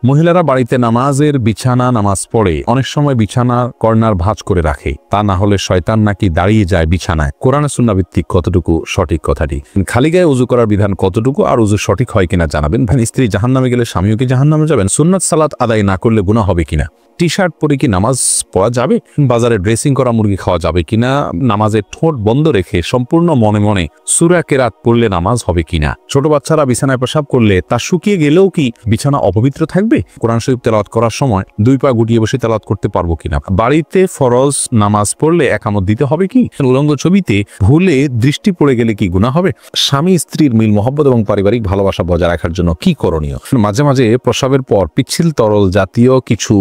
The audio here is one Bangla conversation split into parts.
মহিলারা বাড়িতে নামাজের বিছানা নামাজ পড়ে অনেক সময় বিছানা কর্নার ভাঁজ করে রাখে, তা না হলে শয়তান নাকি দাঁড়িয়ে যায় বিছানায়। কোরআনে সুন্নাহ ভিত্তিক কতটুকু সঠিক কথাটি? খালি গায়ে উযু করার বিধান কতটুকু আর উযু সঠিক হয় কিনা জানাবেন। ভাই, স্ত্রী জাহান্নামে গেলে স্বামীও কি জাহান্নামে যাবেন? সুন্নাত সালাত আদায় না করলে গুনাহ হবে কিনা? টি শার্ট পরে কি নামাজ পড়া যাবে? বাজারে ড্রেসিং করা মুরগি খাওয়া যাবে কিনা? নামাজের ঠোঁট বন্ধ রেখে সম্পূর্ণ মনে মনে সূরা কেরাত পড়লে নামাজ হবে কিনা? ছোট বাচ্চারা বিছানায় পেশাব করলে তা শুকিয়ে গেলেও কি বিছানা অপবিত্র থাকবে? কোরআন শরীফ তেলাওয়াত করার সময় দুই পা গুটিয়ে বসে তেলাওয়াত করতে পারবো কিনা? বাড়িতে ফরজ নামাজ পড়লে একামত দিতে হবে কি? উলঙ্গ ছবিতে ভুলে দৃষ্টি পড়ে গেলে কি গুনাহ হবে? স্বামী স্ত্রীর মিল মহব্বত এবং পারিবারিক ভালোবাসা বজায় রাখার জন্য কি করণীয়? মাঝে মাঝে প্রস্রাবের পর পিচ্ছিল তরল জাতীয় কিছু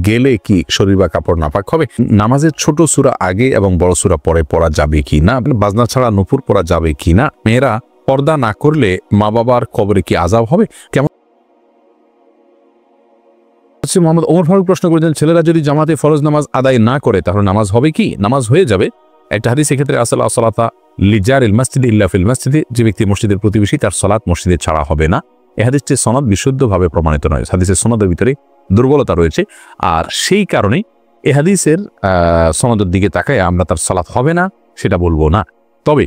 গেলে কি শরীর বা কাপড় নাপাক হবে? নামাজের ছোট সূরা আগে এবং বড় সূরা পরে পড়া যাবে কি না? বাজনা ছাড়া নূপুর পড়া যাবে কি না? মেয়েরা পর্দা না করলে মা বাবার কবরে কি আযাব হবে? কেমন? মোহাম্মদ ওমর ফারুক প্রশ্ন করেছেন, ছেলেরা যদি জামাতে ফরজ নামাজ আদায় না করে তাহলে নামাজ হবে কি? নামাজ হয়ে যাবে। একটা হাদিস এক্ষেত্রে আসলে সালাতা লিজারিল মসজিদে ইল্লা ফিল মসজিদে, যে ব্যক্তি মসজিদের প্রতিবেশী তার সালাত মসজিদে ছাড়া হবে না। এই হাদিসটির সনদ বিশুদ্ধভাবে প্রমাণিত নয়, হাদিসের সনদের ভিতরে দুর্বলতা রয়েছে। আর সেই কারণে এই হাদিসের সনদের দিকে তাকায় আমরা তার সালাত হবে না সেটা বলবো না। তবে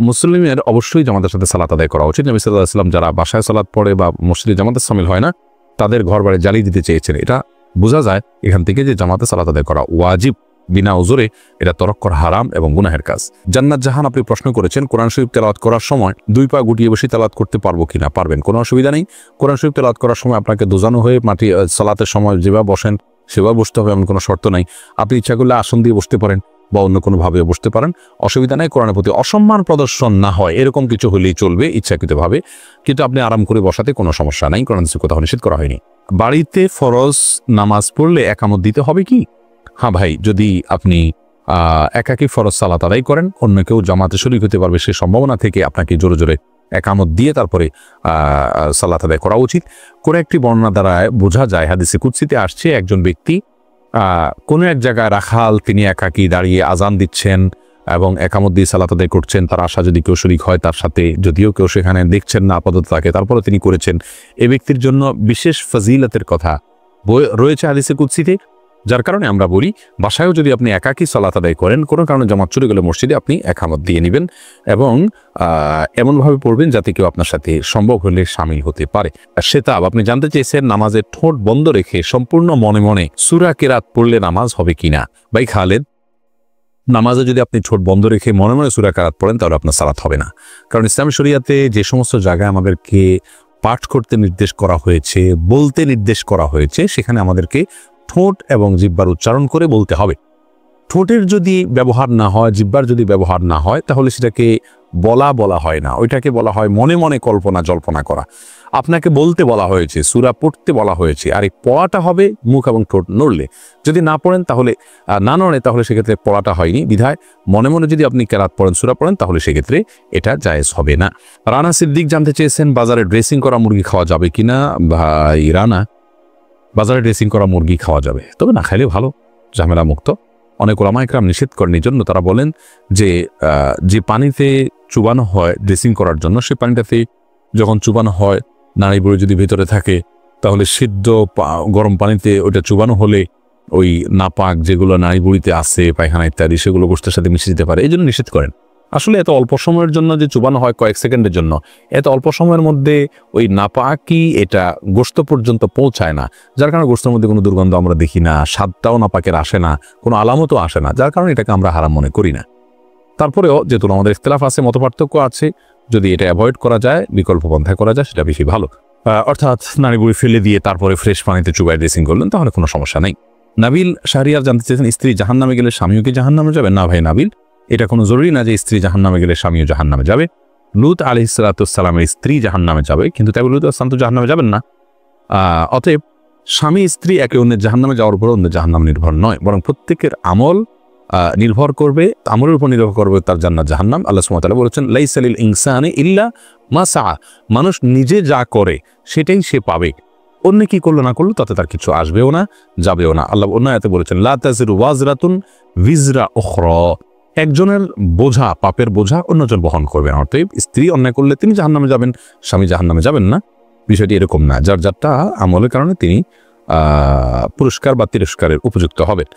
মুসলিমের অবশ্যই জামাতের সাথে সালাত আদায় করা উচিত। নবী সাল্লাল্লাহু আলাইহি ওয়াসাল্লাম যারা বাসায় সালাত পড়ে বা মসজিদে জামাতে শামিল হয় না তাদের ঘর বাড়ি জ্বালিয়ে দিতে চেয়েছেন। এটা বোঝা যায় এখান থেকে যে জামাতে সালাত আদায় করা ওয়াজিব, বিনা উজরে এটা তরক করা হারাম এবং গুনাহের কাজ। জান্নাত জাহান আপনি প্রশ্ন করেছেন, কোরআন শরীফ তেলাওয়াত করার সময় দুই পা গুটিয়ে বসে তেলাওয়াত করতে পারবো কিনা? পারবেন, কোনো অসুবিধা নেই। কোরআন শরীফ তেলাওয়াত করার সময় আপনাকে দোজানো হয়ে মাটি সালাতের সময় যেভাবে বসেন সেভাবে বসতে হবে এমন কোনো শর্ত নাই। আপনি ইচ্ছা করলে আসন দিয়ে বসতে পারেন বা অন্য কোনোভাবে বসতে পারেন, অসুবিধা নেই। কোরআনের প্রতি অসম্মান প্রদর্শন না হয় এরকম কিছু হলেই চলবে ইচ্ছাকৃতভাবে, কিন্তু আপনি আরাম করে বসাতে কোনো সমস্যা নাই, কোরআন কোথাও নিষেধ করা হয়নি। বাড়িতে ফরজ নামাজ পড়লে একামত দিতে হবে কি? হ্যাঁ ভাই, যদি আপনি একাকী ফরজ সালাত আদায় করেন, অন্য কেউ জামাতে শরীক হতে পারবে সে সম্ভাবনা থেকে আপনাকে জোরে জোরে একামত দিয়ে তারপরে সালাত আদায় করা উচিত। কোনো একটি বর্ণনা দ্বারা বোঝা যায়, হাদিসে কুদসিতে আসছে, একজন ব্যক্তি কোনো এক জায়গায় রাখাল, তিনি একাকী দাঁড়িয়ে আজান দিচ্ছেন এবং একামত দিয়ে সালাত আদায় করছেন। তার আশা যদি কেউ শরীক হয় তার সাথে, যদিও কেউ সেখানে দেখছেন না আপাতত তাকে, তারপরে তিনি করেছেন, এ ব্যক্তির জন্য বিশেষ ফজিলতের কথা রয়েছে হাদিসে কুদসিতে। যার কারণে আমরা বলি, বাসায়ও যদি আপনি একাকী সালাত আদায় করেন, কোনো কারণে জামাত চলে গেলে মসজিদে আপনি একামত দিয়ে নেবেন এবং এমনভাবে পড়বেন যাতে কেউ আপনার সাথে সম্ভব হলে শামিল হতে পারে। সেটা আপনি জানতে চেয়েছেন, নামাজের ঠোঁট বন্ধ রেখে সম্পূর্ণ মনে মনে সূরা কেরাত পড়লে নামাজ হবে কিনা? ভাই খালেদ, নামাজে যদি আপনি ঠোঁট বন্ধ রেখে মনে মনে সূরা কেরাত পড়েন তাহলে আপনার সালাত হবে না। কারণ ইসলামী শরিয়াতে যে সমস্ত জায়গায় আমাদেরকে পাঠ করতে নির্দেশ করা হয়েছে, বলতে নির্দেশ করা হয়েছে, সেখানে আমাদেরকে ঠোঁট এবং জিহ্বার উচ্চারণ করে বলতে হবে। ঠোঁটের যদি ব্যবহার না হয়, জিহ্বার যদি ব্যবহার না হয়, তাহলে সেটাকে বলা হয় না, ওইটাকে বলা হয় মনে মনে কল্পনা জল্পনা করা। আপনাকে বলতে বলা হয়েছে, সূরা পড়তে বলা হয়েছে, আর এই পড়াটা হবে মুখ এবং ঠোঁট নড়লে। যদি না পড়েন তাহলে না নড়ে তাহলে সেক্ষেত্রে পড়াটা হয়নি। বিধায় মনে মনে যদি আপনি কেরাত পড়েন, সূরা পড়েন, তাহলে সেক্ষেত্রে এটা জায়েজ হবে না। রানা সিদ্দিক জানতে চেয়েছেন, বাজারে ড্রেসিং করা মুরগি খাওয়া যাবে কিনা? ভাই রানা, বাজারে ড্রেসিং করা মুরগি খাওয়া যাবে, তবে না খাইলে ভালো, ঝামেলা মুক্ত। অনেক ওলামা ইকরাম নিষেধ করেন, এই জন্য তারা বলেন যে পানিতে চুবানো হয় ড্রেসিং করার জন্য, সে পানিটাতে যখন চুবানো হয় নাড়ি বুড়ি যদি ভেতরে থাকে, তাহলে সিদ্ধ গরম পানিতে ওইটা চুবানো হলে ওই নাপাক যেগুলো নাড়ি বুড়িতে আছে, পায়খানা ইত্যাদি, সেগুলো গোশতের সাথে মিশে যেতে পারে, এই জন্য নিষেধ করেন। আসলে এত অল্প সময়ের জন্য যে চুবানো হয় কয়েক সেকেন্ডের জন্য, এত অল্প সময়ের মধ্যে ওই নাপাকি এটা গোশত পর্যন্ত পৌঁছায় না, যার কারণে গোশতের মধ্যে কোনো দুর্গন্ধ আমরা দেখি না, স্বাদটাও নাপাকের আসে না, কোনো আলামতও আসে না, যার কারণে এটাকে আমরা হারাম মনে করি না। তারপরেও যেহেতু আমাদের ইখতিলাফ আছে, মতপার্থক্য আছে, যদি এটা অ্যাভয়েড করা যায়, বিকল্প পন্থায় করা যায়, সেটা বেশি ভালো। অর্থাৎ নাড়িবুড়ি ফেলে দিয়ে তারপরে ফ্রেশ পানিতে চুবাই ড্রেসিং করলেন, তাহলে কোনো সমস্যা নেই। নাবিল শাহরিয়ার জানতে চেয়েছেন, স্ত্রী জাহান্নামে গেলে স্বামীও কি জাহান্নামে যাবে? না ভাই নাবিল, এটা কোনো জরুরি না যে স্ত্রী জাহান্নামে গেলে স্বামীও জাহান্নামে যাবে। লূত আলাইহিস সালামের স্ত্রী জাহান্নামে যাবে, কিন্তু তাই লূত আলাইহিস সালাম তো জাহান্নামে যাবেন না। অতএব স্বামী স্ত্রী একে অন্যের জাহান্নামে যাওয়ার উপর অন্য জাহান্নাম নির্ভর নয়, বরং প্রত্যেকের আমল নির্ভর করবে, আমলের উপর নির্ভর করবে তার জান্নাত জাহান্নাম। আল্লাহ সুবহানাহু ওয়া তাআলা বলেছেন, লাইসা লিল ইনসানি ইল্লা মা সাআ, মানুষ নিজে যা করে সেটাই সে পাবে, অন্য কি করলো না করলো তাতে তার কিছু আসবেও না, যাবেও না। আল্লাহ অন্য আয়াতে বলেছেন, লা তাজিরু ওয়াজরাতুন বিজরা উখরা, একজনের বোঝা, পাপের বোঝা অন্যজন বহন করবে না। অতএব স্ত্রী অন্যায় করলে তিনি জাহান্নামে যাবেন, স্বামী জাহান্নামে যাবেন না। বিষয়টি এরকম না, যার যারটা আমলের কারণে তিনি পুরস্কার বা তিরস্কারের উপযুক্ত হবেন।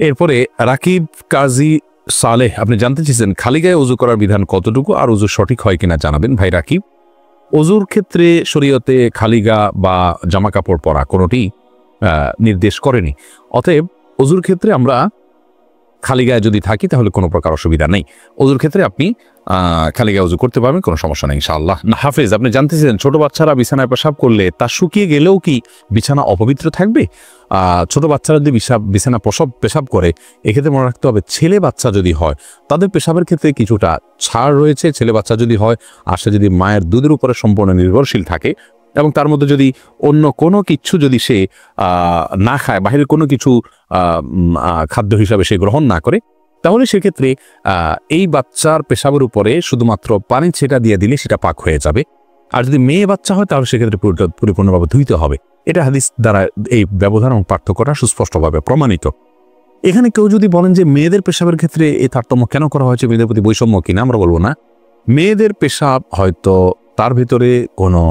এরপরে রাকিব কাজী সালেহ আপনি জানতে চেয়েছেন খালি গায়ে ওযু করার বিধান কতটুকু আর ওযু সঠিক হয় কিনা জানাবেন। ভাই রাকিব, ওযুর ক্ষেত্রে শরীয়তে খালি গা বা জামা কাপড় পরা কোনোটি নির্দেশ করেনি। অতএব ওযুর ক্ষেত্রে আমরা খালি গায়ে যদি থাকি তাহলে কোনো প্রকার অসুবিধা নেই। ওযুর ক্ষেত্রে আপনি খালি গায়ে ওযু করতে পারবেন, কোনো সমস্যা নেই ইনশাআল্লাহ। হাফেজ আপনি জানতেছেন ছোট বাচ্চারা বিছানায় পেশাব করলে তা শুকিয়ে গেলেও কি বিছানা অপবিত্র থাকবে? ছোট বাচ্চারা যদি বিছানা পেশাব করে এক্ষেত্রে মনে রাখতে হবে ছেলে বাচ্চা যদি হয় তাদের পেশাবের ক্ষেত্রে কিছুটা ছাড় রয়েছে। ছেলে বাচ্চা যদি হয় আর সে যদি মায়ের দুধের উপরে সম্পূর্ণ নির্ভরশীল থাকে এবং তার মধ্যে যদি অন্য কোনো কিছু যদি সে না খায়, বাহিরের কোনো কিছু খাদ্য হিসাবে সে গ্রহণ না করে, তাহলে সেক্ষেত্রে এই বাচ্চার পেশাবের উপরে শুধুমাত্র পানি ছেটা দিয়ে দিলে সেটা পাক হয়ে যাবে। আর যদি মেয়ে বাচ্চা হয় তাহলে সেক্ষেত্রে পরিপূর্ণভাবে ধুইতে হবে। এটা হাদিস দ্বারা এই ব্যবধান এবং পার্থক্যটা সুস্পষ্টভাবে প্রমাণিত। এখানে কেউ যদি বলেন যে মেয়েদের পেশাবের ক্ষেত্রে এই তারতম্য কেন করা হয়েছে, মেয়েদের প্রতি বৈষম্য কিনা, আমরা বলবো না। মেয়েদের পেশাব হয়তো তার ভিতরে কোনো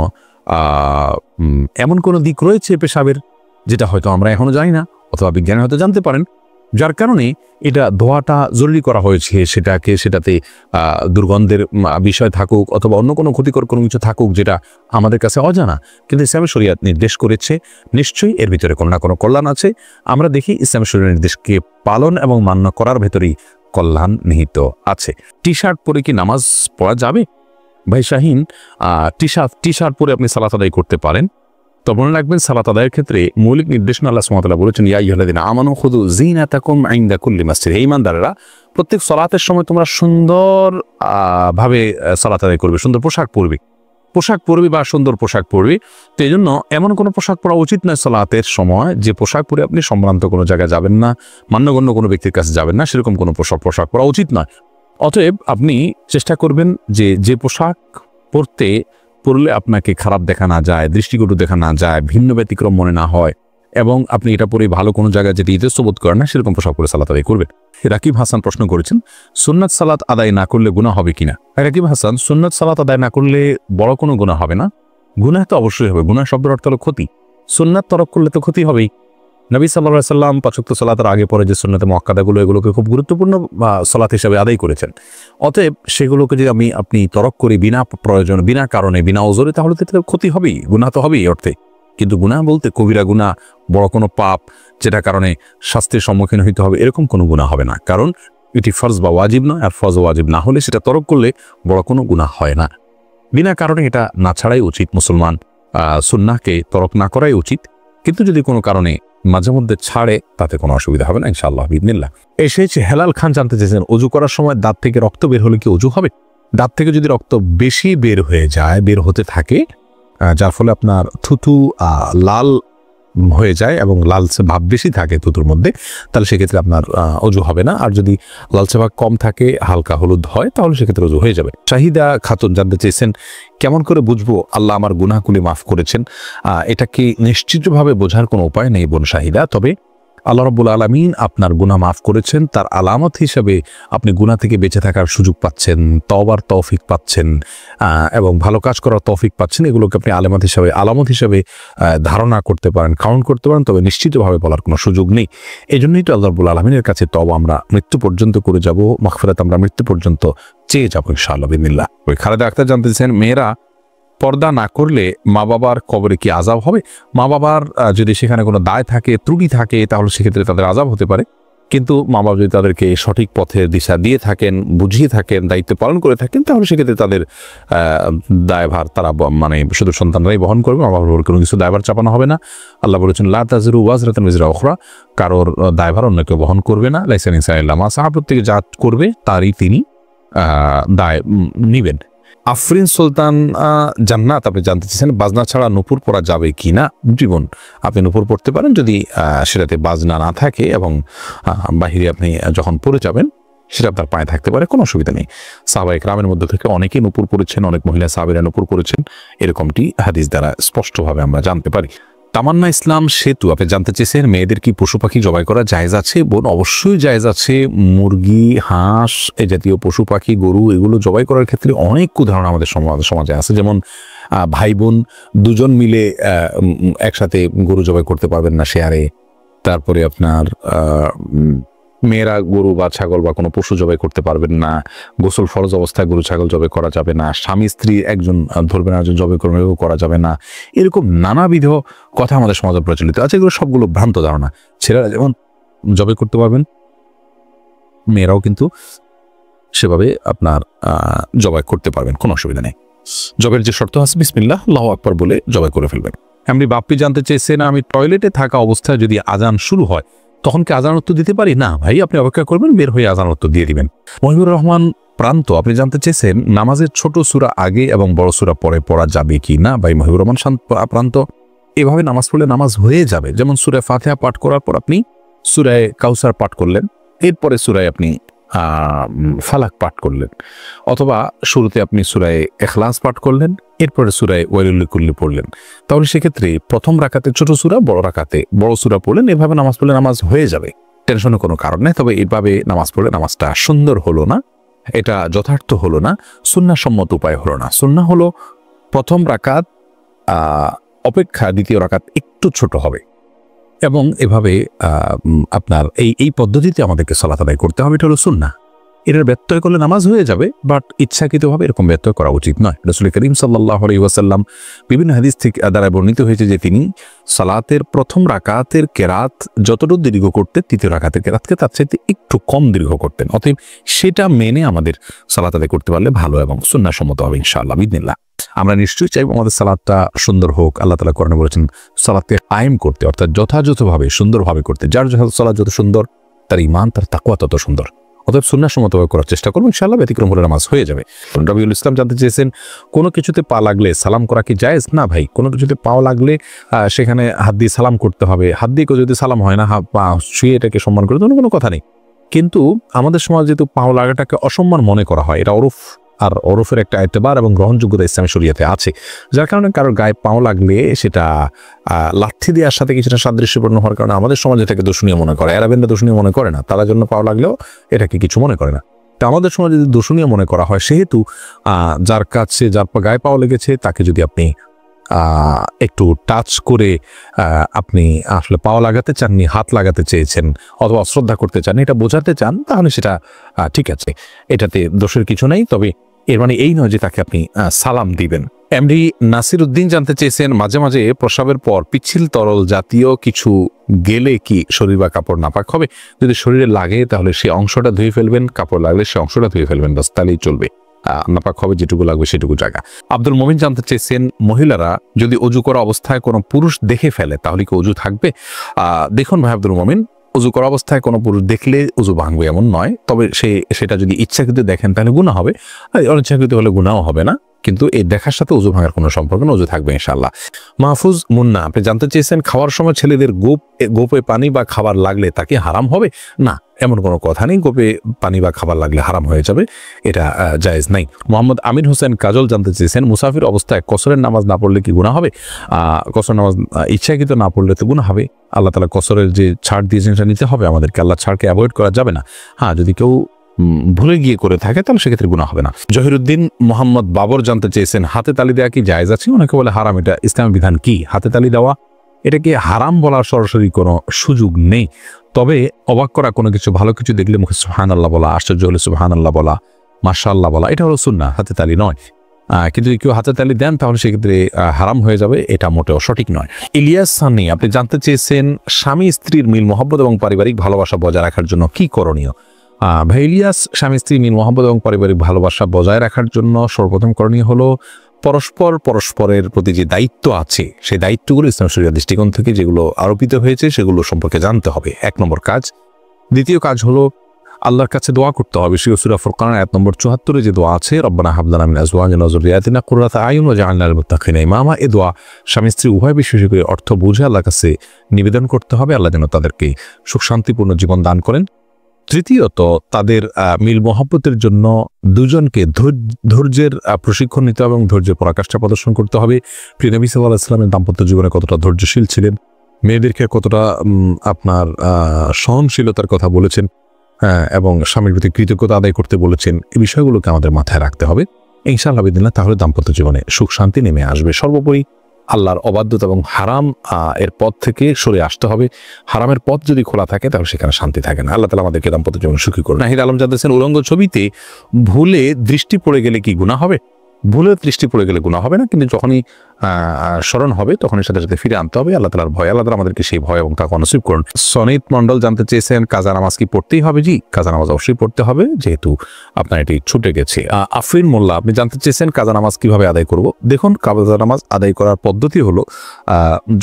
এমন কোনো দিক রয়েছে পেশাবের যেটা হয়তো আমরা এখনো জানি না, অথবা বিজ্ঞানী হয়তো জানতে পারেন, যার কারণে এটা ধোয়াটা জরুরি করা হয়েছে। সেটাতে দুর্গন্ধের বিষয় থাকুক অথবা অন্য কোনো ক্ষতিকর কোনো কিছু থাকুক যেটা আমাদের কাছে অজানা, কিন্তু ইসলামের শরীয়ত নির্দেশ করেছে, নিশ্চয়ই এর ভিতরে কোনো না কোনো কল্যাণ আছে। আমরা দেখি ইসলামের শরীয়তের নির্দেশকে পালন এবং মান্য করার ভেতরেই কল্যাণ নিহিত আছে। টি শার্ট পরে কি নামাজ পড়া যাবে? ভাই শাহিন, টি শার্ট পরে আপনি সালাত আদায় করতে পারেন। তো মনে রাখবেন সালাত আদায়ের ক্ষেত্রে মৌলিক নির্দেশনা আল্লাহ সুবহানাহু ওয়া তাআলা বলেছেন, ইয়া আইয়ুহাল্লাযীনা আমানু খুযু যিনাতাকুম ইনদা কুল্লি মাসজিদ। হে ঈমানদারেরা, প্রত্যেক সালাতের সময় তোমরা সুন্দর ভাবে সালাত আদায় করবে, সুন্দর পোশাক পরবে বা সুন্দর পোশাক পরবে। তো এই জন্য এমন কোনো পোশাক পরা উচিত নয় সালাতের সময় যে পোশাক পরে আপনি সম্ভ্রান্ত কোনো জায়গায় যাবেন না, মান্যগণ্য কোনো ব্যক্তির কাছে যাবেন না, সেরকম কোনো পোশাক পরা উচিত নয়। অতএব আপনি চেষ্টা করবেন যে পোশাক পরলে আপনাকে খারাপ দেখা না যায়, দৃষ্টিকটু দেখা না যায়, ভিন্ন ব্যতিক্রম মনে না হয়, এবং আপনি এটা পরে ভালো কোনো জায়গায় যেটি ইতস্তত বোধ করেন না সেরকম পোশাক পরে সালাত আদায় করবেন। রাকিব হাসান প্রশ্ন করেছেন, সুন্নাত সালাত আদায় না করলে গুনাহ হবে কিনা? রাকিব হাসান, সুন্নাত সালাত আদায় না করলে বড় কোনো গুনাহ হবে না। গুনাহ তো অবশ্যই হবে। গুনাহ শব্দের অর্থ হলো ক্ষতি। সুন্নাত তরক করলে তো ক্ষতি হবেই। নবী সাল্লাল্লাহু আলাইহি সাল্লাম ৫ ওয়াক্ত সালাতের আগে পরে যে সুন্নাতে মুআক্কাদাগুলো এগুলোকে খুব গুরুত্বপূর্ণ সালাত হিসেবে আদায় করেছেন। অতএব সেগুলোকে যদি আপনি তরক করি বিনা প্রয়োজন, বিনা কারণে, বিনা ওজরে, তাহলে তো ক্ষতি হবেই, গুনাহ তো হবেই অর্থে। কিন্তু গুনাহ বলতে কবিরা গুনাহ, বড় কোনো পাপ যেটা কারণে শাস্তির সম্মুখীন হইতে হবে, এরকম কোনো গুনাহ হবে না। কারণ এটি ফরজ বা ওয়াজিব নয়, আর ফরজ ওয়াজিব না হলে সেটা তরক করলে বড় কোনো গুনাহ হয় না। বিনা কারণে এটা না ছাড়াই উচিত। মুসলমান সুন্নাহকে তরক না করাই উচিত। কিন্তু যদি কোনো কারণে মাঝে মধ্যে ছাড়ে তাতে কোনো অসুবিধা হবে না ইনশাআল্লাহ বিইذনিল্লাহ। এসেছে হেলাল খান জানতে চেয়েছেন, ওযু করার সময় দাঁত থেকে রক্ত বের হলে কি ওযু হবে? দাঁত থেকে যদি রক্ত বেশি বের হতে থাকে, যার ফলে আপনার থুতু লাল হয়ে যায় এবং লালচে ভাব বেশি থাকে থুতুর মধ্যে, তাহলে সেক্ষেত্রে আপনার ওযু হবে না। আর যদি লালচে ভাব কম থাকে, হালকা হলুদ হয়, তাহলে সেক্ষেত্রে ওযু হয়ে যাবে। শাহিদা খাতুন জানতে চেয়েছেন, কেমন করে বুঝবো আল্লাহ আমার গুনাহগুলি মাফ করেছেন? এটা কি নিশ্চিতভাবে বোঝার কোনো উপায় নেই বোন শাহিদা। তবে আল্লাহ রাব্বুল আলামিন আপনার গুনাহ মাফ করেছেন, তার আলামত হিসেবে আপনি গুনাহ থেকে বেঁচে থাকার সুযোগ পাচ্ছেন, তওবার তৌফিক পাচ্ছেন এবং ভালো কাজ করার তৌফিক পাচ্ছেন। এগুলোকে আপনি আলামত হিসেবে ধারণা করতে পারেন, কাউন্ট করতে পারেন, তবে নিশ্চিতভাবে বলার কোনো সুযোগ নেই। এই জন্যই তো আল্লাহ রাব্বুল আলামিনের কাছে তওবা আমরা মৃত্যু পর্যন্ত করে যাব, মাগফিরাত আমরা মৃত্যু পর্যন্ত চেয়ে যাবো ইনশাআল্লাহ বিইذনিল্লাহ। ওই খালেদা আক্তার জানতেছেন, মেয়েরা পর্দা না করলে মা বাবার কবরে কি আযাব হবে? মা বাবার যদি সেখানে কোনো দায় থাকে, ত্রুটি থাকে, তাহলে সেক্ষেত্রে তাদের আযাব হতে পারে। কিন্তু মা বাবা যদি তাদেরকে সঠিক পথের দিশা দিয়ে থাকেন, বুঝিয়ে থাকেন, দায়িত্ব পালন করে থাকেন, তাহলে সেক্ষেত্রে তাদের দায়ভার তারা শুধু সন্তানরাই বহন করবে, মা বাবার কোনো কিছু দায়ভার চাপানো হবে না। আল্লাহ বলেছেন, লা তাযিরু ওয়াজরাতুন বিজরা উখরা, কারোর দায়ভার অন্য কেউ বহন করবে না। লাইসা লিল-ইনসানি ইল্লা মা সাআ, প্রত্যেকে যা করবে তারই তিনি দায় নিবেন। আফরিন সুলতান জান্নাত আপনি জানতে চেয়েছেন, বাজনা ছাড়া নূপুর পরা যাবে কি না? জীবন আপনি নূপুর পড়তে পারেন যদি সেটাতে বাজনা না থাকে এবং বাহিরে আপনি যখন পরে যাবেন সেটা আপনার পায়ে থাকতে পারে, কোনো অসুবিধা নেই। সাহাবায়ে কেরামের মধ্যে থেকে অনেকেই নূপুর পরেছেন, অনেক মহিলা সাহাবীরা নূপুর পরেছেন, এরকমটি হাদিস দ্বারা স্পষ্টভাবে আমরা জানতে পারি। তামান্না ইসলাম সেতু আপনি জানতে চেয়েছেন মেয়েদের কি পশু পাখি জবাই করা জায়েজ আছে? বোন, অবশ্যই জায়েজ আছে। মুরগি, হাঁস এ জাতীয় পশু পাখি, গরু এগুলো জবাই করার ক্ষেত্রে অনেক উদাহরণ আমাদের সমাজে আছে। যেমন ভাই বোন দুজন মিলে একসাথে গরু জবাই করতে পারবেন না শেয়ারে। তারপরে আপনার মেয়েরা গরু বা ছাগল বা কোনো পশু জবাই করতে পারবেন না। গোসল ফরজ অবস্থায় গরু ছাগল জবাই করা যাবে না। স্বামী স্ত্রী একজন ধরবেন একজন জবাই করবেন, এগুলো করা যাবে না। এরকম নানাবিধ কথা আমাদের সমাজে প্রচলিত আছে। এগুলো সবগুলো ভ্রান্ত ধারণা। ছেলেরা যেমন জবাই করতে পারবেন, মেয়েরাও কিন্তু সেভাবে আপনার জবাই করতে পারবেন, কোনো অসুবিধা নেই। জবের যে শর্ত আছে বিসমিল্লাহ আল্লাহু আকবার বলে জবাই করে ফেলবেন। এমনি বাপ্পি জানতে চেয়েছেন আমি টয়লেটে থাকা অবস্থায় যদি আজান শুরু হয় তখন কি আজান উত্তর দিতে পারি? না ভাই, আপনি অপেক্ষা করবেন, বের হয়ে আজান উত্তর দিয়ে দিবেন। মহিবুর রহমান প্রান্ত আপনি জানতে চেয়েছেন নামাজের ছোট সূরা আগে এবং বড় সূরা পরে পড়া যাবে কি না? ভাই মহিবুর রহমান প্রান্ত, এভাবে নামাজ পড়লে নামাজ হয়ে যাবে। যেমন সূরা ফাতিহা পাঠ করার পর আপনি সূরা কাউসার পাঠ করলেন, এরপরে সূরায় আপনি ফালাক পাঠ করলেন, অথবা শুরুতে আপনি সূরা ইখলাস পাঠ করলেন, এরপরে সূরা ওয়াইলুল লিকুল্লি পড়লেন। তাহলে সেক্ষেত্রে প্রথম রাকাতে ছোট সূরা, বড় রাকাতে বড় সূরা পড়লেন। এভাবে নামাজ পড়লে নামাজ হয়ে যাবে, টেনশনের কোনো কারণ নেই। তবে এইভাবে নামাজ পড়লে নামাজটা সুন্দর হলো না, এটা যথার্থ হলো না, সুন্নাহসম্মত উপায় হলো না। সুন্নাহ হলো প্রথম রাকাত অপেক্ষা দ্বিতীয় রাকাত একটু ছোট হবে, এবং এভাবে আপনার এই পদ্ধতিতে আমাদেরকে সালাত আদায় করতে হবে। এটা হলো সুন্নাহ। এটার ব্যত্যয় করলে নামাজ হয়ে যাবে, বাট ইচ্ছাকৃতভাবে এরকম ব্যত্যয় করা উচিত নয়। রাসূল করিম সাল্লাল্লাহু আলাইহি ওয়াসাল্লাম বিভিন্ন হাদিস থেকে দ্বারা বর্ণিত হয়েছে যে তিনি সালাতের প্রথম রাকাতের কেরাত যতটুকু দীর্ঘ করতেন, তৃতীয় রাকাতের কেরাতকে তার চাইতে একটু কম দীর্ঘ করতেন। অতএব সেটা মেনে আমাদের সালাত আদায় করতে পারলে ভালো এবং সুন্নাহসম্মত হবে ইনশাআল্লাহ বিইذনিল্লাহ। আমরা নিশ্চয়ই চাইব আমাদের সালাতটা সুন্দর হোক। আল্লাহ তাআলা কোরআনে বলেছেন সালাতকে কায়েম করতে, অর্থাৎ যথাযথভাবে সুন্দরভাবে করতে। যার সালাত যত সুন্দর তার ঈমান, তার তাকওয়া তত সুন্দর। অতএব সুন্নাহসম্মতভাবে করার চেষ্টা করবো, ইনশাআল্লাহ ব্যতিক্রম হলে নামাজ হয়ে যাবে। রবিউল ইসলাম জানতে চেয়েছেন কোনো কিছুতে পা লাগলে সালাম করা কি জায়েজ? না ভাই, কোনো কিছুতে পাও লাগলে সেখানে হাত দিয়ে সালাম করতে হবে। হাত দিয়ে যদি সালাম হয় না, পা ছুঁয়ে এটাকে সম্মান করে দেওয়ার কোনো কথা নেই। কিন্তু আমাদের সমাজে যেহেতু পাও লাগাটাকে অসম্মান মনে করা হয়, এটা ওরফ, আর ওরফের একটা এতেবার এবং গ্রহণযোগ্যতা ইসলামী শরীয়তে আছে। যার কারণে কারোর গায়ে পাও লাগলে সেটা লাঠি দেওয়ার সাথে কিছুটা সাদৃশ্যপূর্ণ হওয়ার কারণে আমাদের সমাজে এটাকে দূষণীয় মনে করে। আরবেনরা দূষণীয় মনে করে না, তারা জন্য পাও লাগলেও এটাকে কিছু মনে করে না। তা আমাদের সমাজে যদি দূষণীয় মনে করা হয়, সেহেতু যার কাছে যার গায়ে পাও লেগেছে তাকে যদি আপনি একটু টাচ করে আপনি আসলে পাও লাগাতে চাননি, হাত লাগাতে চেয়েছেন অথবা অশ্রদ্ধা করতে চান, এটা বোঝাতে চান, তাহলে সেটা ঠিক আছে, এটাতে দোষের কিছু নেই। তবে এর মানে এই নয় যে তাকে আপনি সালাম দিবেন। এমডি নাসির উদ্দিন জানতে চেয়েছেন মাঝে মাঝে প্রস্রাবের পর পিচ্ছিল তরল জাতীয় কিছু গেলে কি শরীর বা কাপড় নাপাক হবে? যদি শরীরে লাগে তাহলে সে অংশটা ধুয়ে ফেলবেন, কাপড় লাগলে সে অংশটা ধুয়ে ফেলবেন, বাস তাহলেই চলবে। নাপাক হবে যেটুকু লাগবে সেটুকু জায়গা। আব্দুল মমিন জানতে চেয়েছেন মহিলারা যদি অজু করা অবস্থায় কোনো পুরুষ দেখে ফেলে তাহলে কি অজু থাকবে? দেখুন ভাই আব্দুল মমিন, অজু করা অবস্থায় কোনো পুরুষ দেখলে অজু ভাঙবে এমন নয়। তবে সেটা যদি ইচ্ছাকৃত দেখেন তাহলে গুনাহ হবে, অনিচ্ছাকৃত হলে গুনাহও হবে না। কিন্তু এই দেখার সাথে অজু ভাঙার কোনো সম্পর্ক না, অজু থাকবে ইনশাআল্লাহ। মাহফুজ মুন্না আপনি জানতে চেয়েছেন খাওয়ার সময় ছেলেদের গোপে পানি বা খাবার লাগলে তাকে হারাম হবে? না, এমন কোনো কথা নেই। গোপে পানি বা খাবার লাগলে হারাম হয়ে যাবে, এটা জায়েজ নাই। মোহাম্মদ আমির হোসেন কাজল জানতে চেয়েছেন মুসাফির অবস্থায় কসরের নামাজ না পড়লে কি গুনাহ হবে? কসর নামাজ ইচ্ছাকৃত না পড়লে তো গুনাহ হবে। আল্লাহ তাআলা কসরের যে ছাড় দিয়েছেন সেটা নিতে হবে আমাদেরকে, আল্লাহ ছাড়কে অ্যাভয়েড করা যাবে না। হ্যাঁ, যদি কেউ ভুলে গিয়ে করে থাকে তাহলে সেক্ষেত্রে গুনাহ হবে না। জহিরুদ্দিন মোহাম্মদ বাবর জানতে চেয়েছেন হাতে তালি দেওয়া কি জায়েজ আছে? অনেকে বলে হারাম, এটা ইসলামের বিধান কি? হাতে তালি দেওয়া এটাকে হারাম বলার সরাসরি কোনো সুযোগ নেই। তবে অবাক করা কোনো কিছু, ভালো কিছু দেখলে মুখে সুবহানাল্লাহ বলা, আশ্চর্য হলে সুবহানাল্লাহ বলা, মাশাআল্লাহ বলা, এটা হলো সুন্নাহ, হাতে তালি নয়। কিন্তু যদি কেউ হাতে তালি দেন তাহলে সেক্ষেত্রে হারাম হয়ে যাবে, এটা মোটেও সঠিক নয়। ইলিয়াস সানি আপনি জানতে চেয়েছেন স্বামী স্ত্রীর মিল মহব্বত এবং পারিবারিক ভালোবাসা বজায় রাখার জন্য কি করণীয়? ভাই ইলিয়াস, স্বামী স্ত্রী মিল মহব্বত এবং পারিবারিক ভালোবাসা বজায় রাখার জন্য সর্বপ্রথম করণীয় হলো পরস্পরের প্রতি যে দায়িত্ব আছে সেই দায়িত্বগুলো ইসলাম শরীয়তের দৃষ্টিকোণ থেকে যেগুলো আরোপিত হয়েছে সেগুলো সম্পর্কে জানতে হবে, 1 নম্বর কাজ। দ্বিতীয় কাজ হলো আল্লাহর কাছে দোয়া করতে হবে। সূরা ফুরকান আয়াত নম্বর 74 যে দোয়া আছে, রব্বানা হাব লানা মিন আজওয়াজিনা ওয়া যুররিয়াতিনা কুররাতা আয়ুন ওয়াজআলনা লিল মুত্তাকিনা ইমামা, এই দোয়া স্বামী স্ত্রী উভয় বিশ্বাসী করে অর্থ বুঝে আল্লাহর কাছে নিবেদন করতে হবে, আল্লাহ যেন তাদেরকে সুখ শান্তিপূর্ণ জীবন দান করেন। তৃতীয়ত তাদের মিল মহব্বতের জন্য দুজনকে ধৈর্যের প্রশিক্ষণ নিতে হবে এবং ধৈর্যের পরাকাষ্ঠা প্রদর্শন করতে হবে। প্রিয় নবী সাল্লাল্লাহু আলাইহি ওয়াসাল্লামের দাম্পত্য জীবনে কতটা ধৈর্যশীল ছিলেন, মেয়েদেরকে কতটা আপনার সহনশীলতার কথা বলেছেন এবং স্বামীর প্রতি কৃতজ্ঞতা আদায় করতে বলেছেন, এই বিষয়গুলোকে আমাদের মাথায় রাখতে হবে ইনশাআল্লাহ বিদিল্লাহ। তাহলে দাম্পত্য জীবনে সুখ শান্তি নেমে আসবে। সর্বোপরি আল্লাহর অবাধ্যতা এবং হারাম এর পথ থেকে সরে আসতে হবে। হারামের পথ যদি খোলা থাকে তাহলে সেখানে শান্তি থাকে না। আল্লাহ তাআলা আমাদেরকে দাম্পত্য জীবনে সুখী করুন। নাহিদ আলম জানতেছেন, উলঙ্গ ছবিতে ভুলে দৃষ্টি পড়ে গেলে কি গুনাহ হবে? ভুলে দৃষ্টি পড়ে গেলে গুনাহ হবে না, কিন্তু যখনই স্মরণ হবে তখনই সাথে সাথে ফিরে আনতে হবে। আল্লাহ তাআলার ভয়, আল্লাহ তাআলা আমাদেরকে সেই ভয় এবং তাকে নসিব করুন। সনিত মন্ডল জানতে চেয়েছেন, কাজা নামাজ কি পড়তেই হবে? জি, কাজা নামাজ অবশ্যই পড়তে হবে, যেহেতু আপনার এটি ছুটে গেছে। আফরিন মোল্লা আপনি জানতে চেয়েছেন কাজা নামাজ কিভাবে আদায় করব। দেখুন, কাজা নামাজ আদায় করার পদ্ধতি হলো,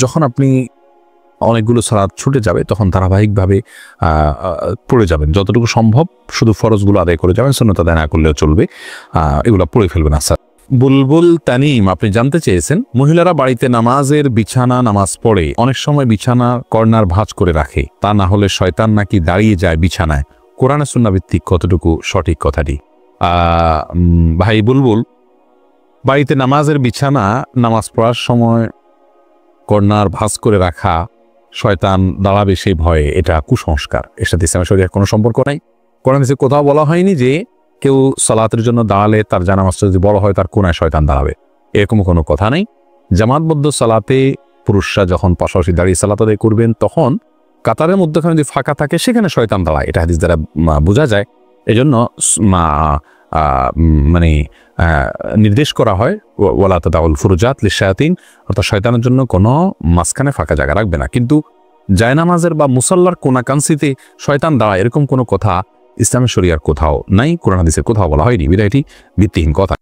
যখন আপনি অনেকগুলো সালাত ছুটে যাবে তখন ধারাবাহিকভাবে পড়ে যাবেন, যতটুকু সম্ভব শুধু ফরজগুলো আদায় করে যাবেন, সুন্নত আদায় না করলেও চলবে, এগুলো পড়ে ফেলবেন। আচ্ছা, বুলবুল তানিম আপনি জানতে চেয়েছেন, মহিলারা বাড়িতে নামাজ পড়ে অনেক সময় বিছানা কর্নার ভাঁজ করে রাখে, তা না হলে শয়তান নাকি দাঁড়িয়ে যায় বিছানায়, কোরআন সুন্নাহ ভিত্তিক কতটুকু সঠিক কথাটি? ভাই বুলবুল, বাড়িতে নামাজ পড়ার সময় কর্নার ভাঁজ করে রাখা, শয়তান দাঁড়াবে সেই ভয়ে, এটা কুসংস্কার। এর সাথে ইসলামের শরীয়তের কোনো সম্পর্ক নাই। কোরআন হাদিসে কোথাও বলা হয়নি যে কেউ সালাতের জন্য দাঁড়ালে তার জানামাজটা যদি বড় হয় তার কোনায় শয়তান দাঁড়াবে, এরকম কোনো কথা নেই। জামাতবদ্ধ সালাতে পুরুষরা যখন পাশাপাশি দাঁড়িয়ে সালাত আদায় করবেন তখন কাতারের মধ্যখানে যদি ফাঁকা থাকে সেখানে শয়তান দাঁড়ায়, এটা হাদিস দ্বারা বোঝা যায়। এজন্য মানে নির্দেশ করা হয় ওয়ালা তাদাউল ফুরুজাত লিশায়াতিন, অর্থাৎ শয়তানের জন্য কোনো মাঝখানে ফাঁকা জায়গা রাখবে না। কিন্তু জায়নামাজের বা মুসাল্লার কোনাকাংশিতে শয়তান দাঁড়ায়, এরকম কোনো কথা ইসলামের শরিয়ার কোথাও নাই, কোরআন হাদিসের কোথাও বলা হয়নি, বিধায় এটি ভিত্তিহীন কথা।